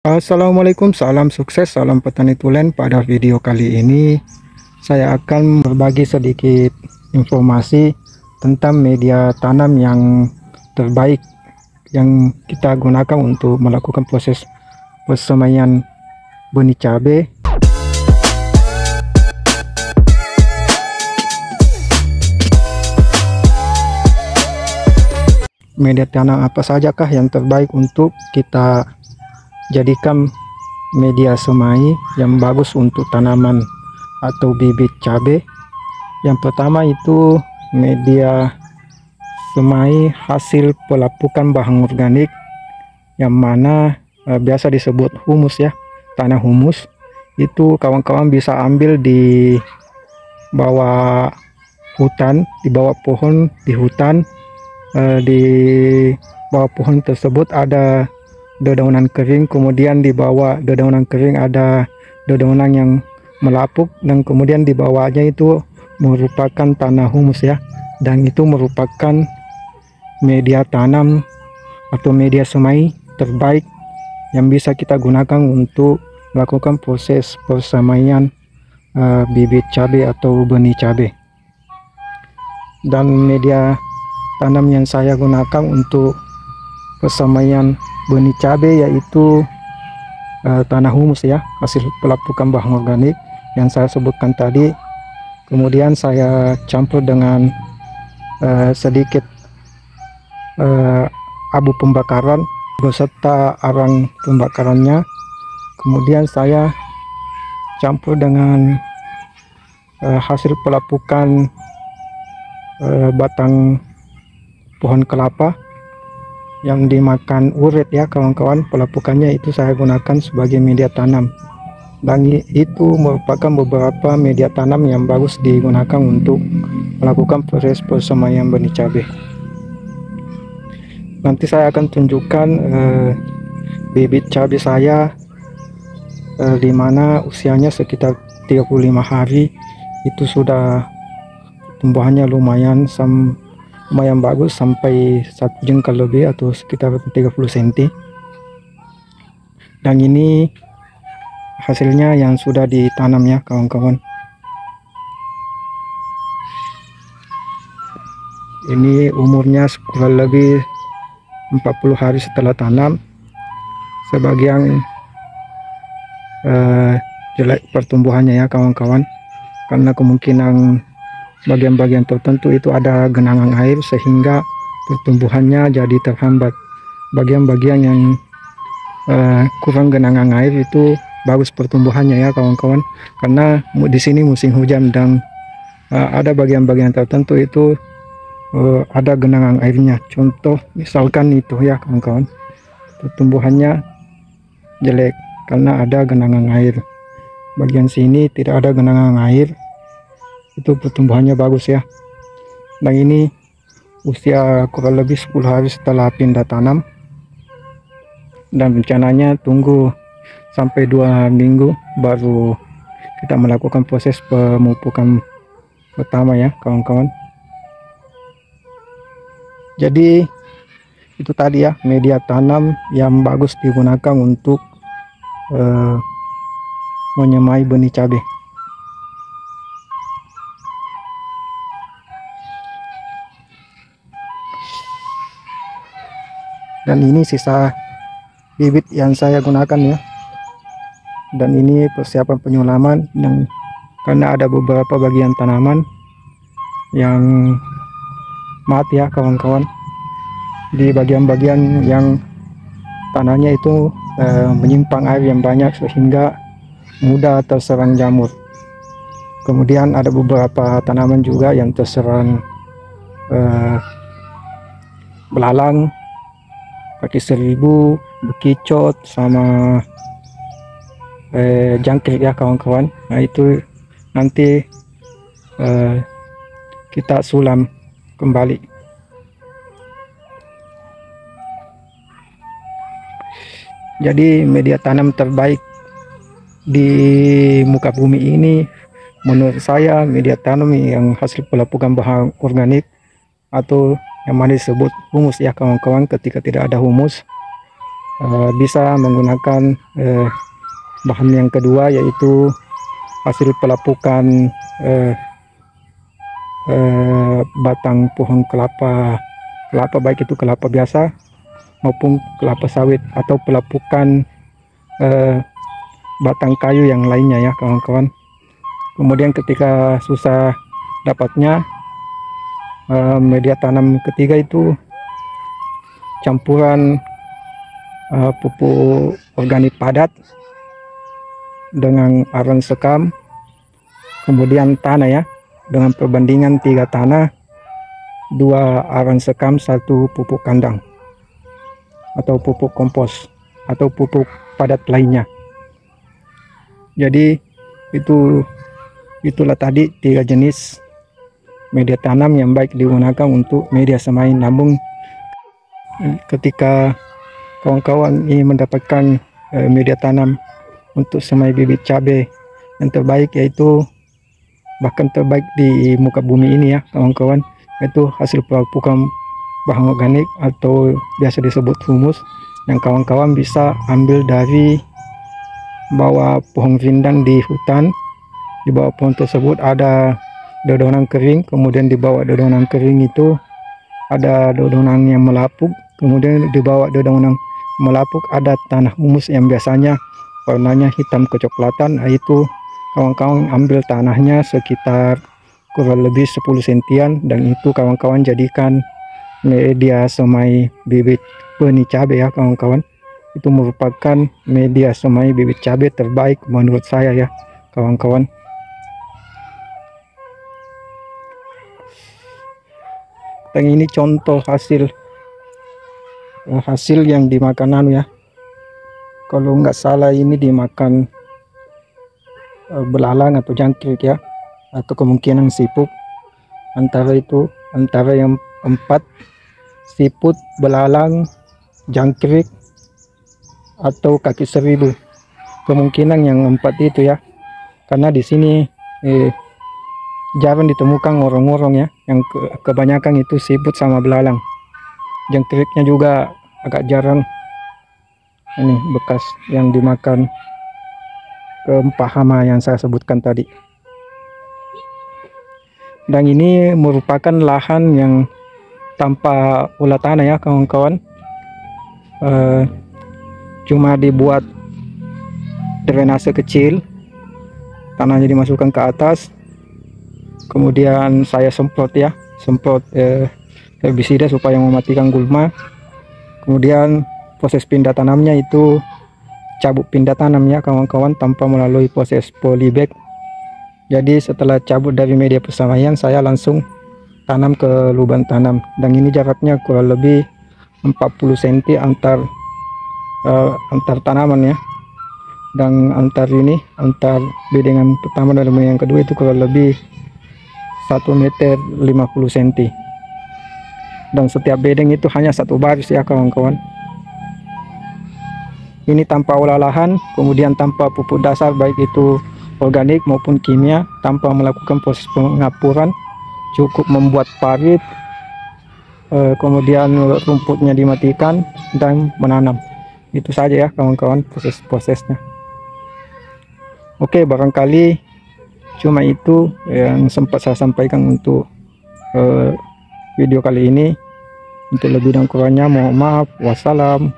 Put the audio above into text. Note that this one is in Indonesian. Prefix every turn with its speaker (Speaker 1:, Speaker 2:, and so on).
Speaker 1: Assalamualaikum, salam sukses, salam petani tulen. Pada video kali ini saya akan berbagi sedikit informasi tentang media tanam yang terbaik yang kita gunakan untuk melakukan proses persemaian benih cabai. Media tanam apa sajakah yang terbaik untuk kita jadikan media semai yang bagus untuk tanaman atau bibit cabai? Yang pertama itu media semai hasil pelapukan bahan organik, yang mana biasa disebut humus ya, tanah humus. Itu kawan-kawan bisa ambil di bawah hutan, di bawah pohon di hutan. Di bawah pohon tersebut ada dedaunan kering, kemudian di bawah dedaunan kering ada dedaunan yang melapuk, dan kemudian di bawahnya itu merupakan tanah humus ya, dan itu merupakan media tanam atau media semai terbaik yang bisa kita gunakan untuk melakukan proses persemaian bibit cabai atau benih cabai. Dan media tanam yang saya gunakan untuk persemaian benih cabai yaitu tanah humus ya, hasil pelapukan bahan organik yang saya sebutkan tadi. Kemudian saya campur dengan sedikit abu pembakaran beserta arang pembakarannya. Kemudian saya campur dengan hasil pelapukan batang pohon kelapa yang dimakan uret ya kawan-kawan. Pelapukannya itu saya gunakan sebagai media tanam, dan itu merupakan beberapa media tanam yang bagus digunakan untuk melakukan proses persemaian benih cabai. Nanti saya akan tunjukkan bibit cabai saya di mana usianya sekitar 35 hari itu sudah tumbuhannya lumayan bagus, sampai 1 jengkal lebih atau sekitar 30 cm. Dan ini hasilnya yang sudah ditanam ya kawan-kawan. Ini umurnya kurang lebih 40 hari setelah tanam. Sebagian jelek pertumbuhannya ya kawan-kawan, karena kemungkinan bagian-bagian tertentu itu ada genangan air sehingga pertumbuhannya jadi terhambat. Bagian-bagian yang kurang genangan air itu bagus pertumbuhannya ya kawan-kawan, karena di sini musim hujan dan ada bagian-bagian tertentu itu ada genangan airnya. Contoh misalkan itu ya kawan-kawan, pertumbuhannya jelek karena ada genangan air. Bagian sini tidak ada genangan air, itu pertumbuhannya bagus ya. Dan ini usia kurang lebih 10 hari setelah pindah tanam, dan rencananya tunggu sampai 2 minggu baru kita melakukan proses pemupukan pertama ya kawan-kawan. Jadi itu tadi ya media tanam yang bagus digunakan untuk menyemai benih cabai. Dan ini sisa bibit yang saya gunakan ya, dan ini persiapan penyulaman, dan karena ada beberapa bagian tanaman yang mati ya kawan-kawan, di bagian-bagian yang tanahnya itu menyimpang air yang banyak sehingga mudah terserang jamur. Kemudian ada beberapa tanaman juga yang terserang belalang, kaki seribu, bekicot, sama jangkrik ya kawan-kawan. Nah itu nanti kita sulam kembali. Jadi media tanam terbaik di muka bumi ini menurut saya media tanam yang hasil pelapukan bahan organik atau yang mana disebut humus ya kawan-kawan. Ketika tidak ada humus bisa menggunakan bahan yang kedua, yaitu hasil pelapukan batang pohon kelapa baik itu kelapa biasa maupun kelapa sawit, atau pelapukan batang kayu yang lainnya ya kawan-kawan. Kemudian ketika susah dapatnya media tanam ketiga itu campuran pupuk organik padat dengan aren sekam, kemudian tanah ya, dengan perbandingan 3 tanah 2 aren sekam 1 pupuk kandang atau pupuk kompos atau pupuk padat lainnya. Jadi itulah tadi 3 jenis media tanam yang baik digunakan untuk media semai. Namun ketika kawan-kawan ingin mendapatkan media tanam untuk semai bibit cabai yang terbaik, yaitu bahkan terbaik di muka bumi ini ya kawan-kawan, yaitu hasil pelapukan bahan organik atau biasa disebut humus, yang kawan-kawan bisa ambil dari bawah pohon rindang di hutan. Di bawah pohon tersebut ada dedaunan kering, kemudian di bawah dedaunan kering itu ada dedaunan yang melapuk, kemudian di bawah dedaunan melapuk ada tanah humus yang biasanya warnanya hitam kecoklatan. Itu kawan-kawan ambil tanahnya sekitar kurang lebih 10 sentian, dan itu kawan-kawan jadikan media semai bibit benih cabai ya kawan-kawan. Itu merupakan media semai bibit cabai terbaik menurut saya ya kawan-kawan. Dan ini contoh hasil yang dimakan ya. Kalau nggak salah ini dimakan belalang atau jangkrik ya, atau kemungkinan siput. Antara yang 4, siput, belalang, jangkrik, atau kaki seribu. Kemungkinan yang 4 itu ya, karena di sini jarang ditemukan ngorong-ngorong ya. Yang kebanyakan itu siput sama belalang. Jangkriknya juga agak jarang. Ini bekas yang dimakan keempat hama yang saya sebutkan tadi. Dan ini merupakan lahan yang tanpa ulah tanah ya kawan-kawan. Cuma dibuat drainase kecil, tanahnya dimasukkan ke atas, kemudian saya semprot herbisida supaya mematikan gulma. Kemudian proses pindah tanamnya itu cabut pindah tanam ya kawan-kawan, tanpa melalui proses polybag. Jadi setelah cabut dari media persamaian, saya langsung tanam ke lubang tanam, dan ini jaraknya kurang lebih 40 cm antar tanaman ya. Dan antar bedengan pertama dan yang kedua itu kurang lebih 1,50 meter. Dan setiap bedeng itu hanya 1 baris ya kawan-kawan. Ini tanpa olah lahan, kemudian tanpa pupuk dasar baik itu organik maupun kimia, tanpa melakukan proses pengapuran, cukup membuat parit, kemudian rumputnya dimatikan dan menanam. Itu saja ya kawan-kawan prosesnya. Oke, barangkali cuma itu yang sempat saya sampaikan untuk video kali ini. Untuk lebih dan kurangnya mohon maaf. Wassalam.